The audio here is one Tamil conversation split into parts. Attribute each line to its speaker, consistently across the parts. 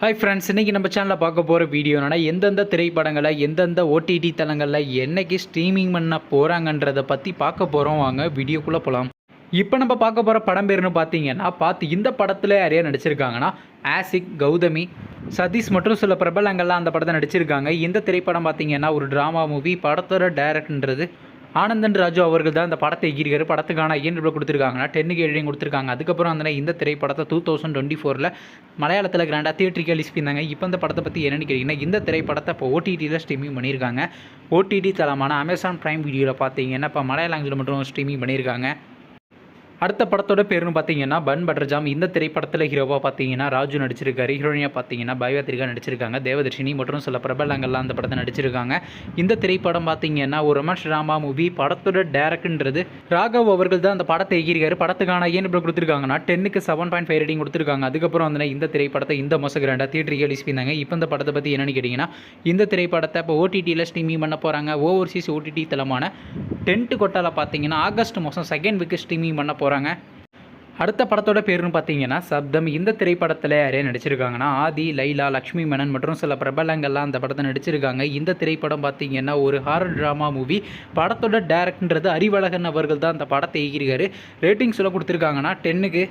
Speaker 1: ஹாய் ஃப்ரெண்ட்ஸ், இன்றைக்கி நம்ம சேனலில் பார்க்க போகிற வீடியோ என்னன்னா, எந்தெந்த திரைப்படங்களை எந்தெந்த ஓடிடி தளங்களில் என்னைக்கு ஸ்ட்ரீமிங் பண்ண போகிறாங்கன்றதை பற்றி பார்க்க போகிறோம். வாங்க வீடியோக்குள்ளே போகலாம். இப்போ நம்ம பார்க்க போகிற படம் பேருன்னு பார்த்தீங்கன்னா, இந்த படத்தில் யாரையா நடிச்சிருக்காங்கன்னா ஆசிக், கௌதமி, சதீஷ் மற்றும் சில பிரபலங்கள்லாம் அந்த படத்தை நடிச்சிருக்காங்க. இந்த திரைப்படம் பார்த்தீங்கன்னா ஒரு ட்ராமா மூவி. படத்தோட டைரக்டர்ன்றது ஆனந்தன் ராஜு அவர்கள் தான் இந்த படத்தை இயக்கியிருக்காரு. படத்துக்கான IMDb கொடுத்துருக்காங்கன்னா 10க்கு ரேட்டிங் கொடுத்துருக்காங்க. அதுக்கப்புறம் அந்த இந்த திரைப்படத்தை 2024 மலையாளத்தில் கிராண்டாக தியேட்டருக்கு ரிலீஸ் பண்ணியிருந்தாங்க. இப்போ இந்த படத்தை பற்றி என்னென்னு கேட்டிங்கன்னா, இந்த திரைப்படத்தை இப்போ OTTயில் ஸ்ட்ரீமிங் பண்ணியிருக்காங்க. OTT தளமான அமேசான் பிரைம் வீடியோவில் பார்த்தீங்கன்னா இப்போ மலையாள லாங்குவேஜில் மட்டும் ஸ்ட்ரீமிங் பண்ணியிருக்காங்க. அடுத்த படத்தோட பேருன்னு பார்த்தீங்கன்னா பன் பட்டர் ஜாம். இந்த திரைப்படத்தில் ஹீரோவாக பார்த்தீங்கன்னா ராஜு நடிச்சிருக்காரு. ஹீரோயினாக பார்த்தீங்கன்னா பைவாத்திரிகா நடிச்சிருக்காங்க. தேவதர்ஷினி மற்றும் சில பிரபலங்கள்லாம் அந்த படத்தை நடிச்சிருக்காங்க. இந்த திரைப்படம் பார்த்தீங்கன்னா ஒரு ரொமான்ஸ் ட்ராமா மூவி. படத்தோட டேரக்டர்ன்றது ராகவ் அவர்கள் தான் அந்த படத்தை இயக்கியிருக்காரு. படத்துக்கான IMDb கொடுத்துருக்காங்கன்னா 10க்கு 7.5 ரேட்டிங் கொடுத்துருக்காங்க. அதுக்கப்புறம் இந்த திரைப்படத்தை இந்த மாதம் கிராண்டாக தியேட்டருக்கு ரிலீஸ் பண்ணியிருந்தாங்க. இப்போ இந்த படத்தை பற்றி என்னென்னு கேட்டிங்கன்னா, இந்த திரைப்படத்தை இப்போ OTTயில் ஸ்ட்ரீமிங் பண்ண போகிறாங்க. ஓவர்சீஸ் OTT தளமான டென்ட் கொட்டாவில் பார்த்தீங்கன்னா ஆகஸ்ட் மாதம் 2nd வீக் ஸ்ட்ரீமிங் பண்ண போகிறாங்க. அடுத்த படத்தோட பேருன்னு பார்த்தீங்கன்னா சப்தம். இந்த திரைப்படத்தில் யாரையா நடிச்சிருக்காங்கன்னா ஆதி, லைலா, லக்ஷ்மி மேனன் மற்றும் சில பிரபலங்கள்லாம் அந்த படத்தை நடிச்சிருக்காங்க. இந்த திரைப்படம் பார்த்தீங்கன்னா ஒரு ஹாரர் ட்ராமா மூவி. படத்தோட டேரக்டர்ன்றது அறிவழகன் அவர்கள் தான் அந்த படத்தை இயக்கியிருக்காரு. ரேட்டிங் சொல்ல கொடுத்துருக்காங்கன்னா 10க்கு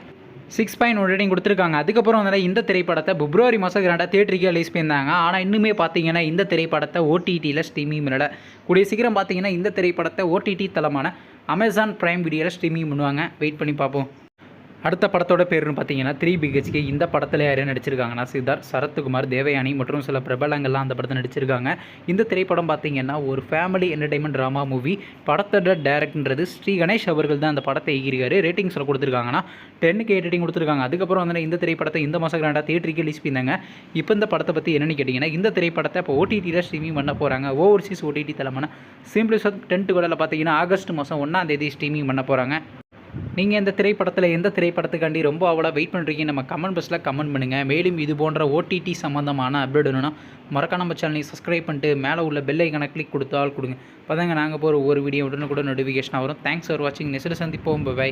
Speaker 1: 6.1 ரேட்டிங் கொடுத்துருக்காங்க. அதுக்கப்புறம் இந்த திரைப்படத்தை பிப்ரவரி மாதம் கிராண்டாக தியேட்டருக்கு ரிலீஸ் பண்ணியிருந்தாங்க. ஆனால் இன்னுமே பார்த்தீங்கன்னா இந்த திரைப்படத்தை OTTயில் ஸ்ட்ரீமிங் பண்ணல. கூடிய சீக்கிரம் பார்த்தீங்கன்னா இந்த திரைப்படத்தை OTT தளமான அமேசான் பிரைம் வீடியோவில் ஸ்ட்ரீமிங் பண்ணுவாங்க. வெயிட் பண்ணி பார்ப்போம். அடுத்த படத்தோட பேருன்னு பார்த்தீங்கன்னா 3 BHK. இந்த படத்தில் யாரையும் நடிச்சிருக்காங்கன்னா சித்தார்த், சரத்குமார், தேவயானி மற்றும் சில பிரபலங்கள்லாம் அந்த படத்தை நடிச்சிருக்காங்க. இந்த திரைப்படம் பார்த்தீங்கன்னா ஒரு ஃபேமிலி என்டர்டைன்மெண்ட் ட்ராமா மூவி. படத்தோட டேரக்டர்ன்றது ஸ்ரீ கணேஷ் அவர்கள் தான் அந்த படத்தை இயக்கியிருக்காரு. ரேட்டிங்ஸ் கொடுத்துருக்காங்கன்னா 10க்கு 8 ரேட்டிங் கொடுத்துருக்காங்க. அதுக்கப்புறம் இந்த திரைப்படத்தை இந்த மாதம் கிராண்டாக தியேட்டருக்கு ரிலீஸ் பண்ணியிருந்தாங்க. இப்போ இந்த படத்தை பற்றி என்னென்னு கேட்டிங்கன்னா, இந்த திரைப்படத்தை இப்போ OTTயில் ஸ்ட்ரீமிங் பண்ண போகிறாங்க. ஓவர்சீஸ் OTT தளமான சிம்பிளிசத் டென்ட் கொடாவில் பார்த்தீங்கன்னா ஆகஸ்ட் மாதம் 1ஆம் தேதி ஸ்ட்ரீமிங் பண்ண போகிறாங்க. நீங்கள் இந்த திரைப்படத்தில் எந்த திரைப்படத்துக்காண்டி ரொம்ப அவ்வளோ வெயிட் பண்ணுறீங்க நம்ம கமெண்ட் பாக்ஸில் கமெண்ட் பண்ணுங்கள். மேலும் இது போன்ற OTT சம்மந்தமான அப்டேட் வேணும்னா மறக்காம நம்ம சேனலை சப்ஸ்கிரைப் பண்ணிட்டு மேலே உள்ள பெல் ஐக்கானை கிளிக் கொடுத்தால் கொடுங்க. அப்போதாங்க நாங்கள் போகிற ஒரு வீடியோ உடனுக்குடன் நோட்டிஃபிகேஷன் வரும். தேங்க்ஸ் ஃபார் வாட்சிங். நெக்ஸ்ட் சந்திப்போம். பை.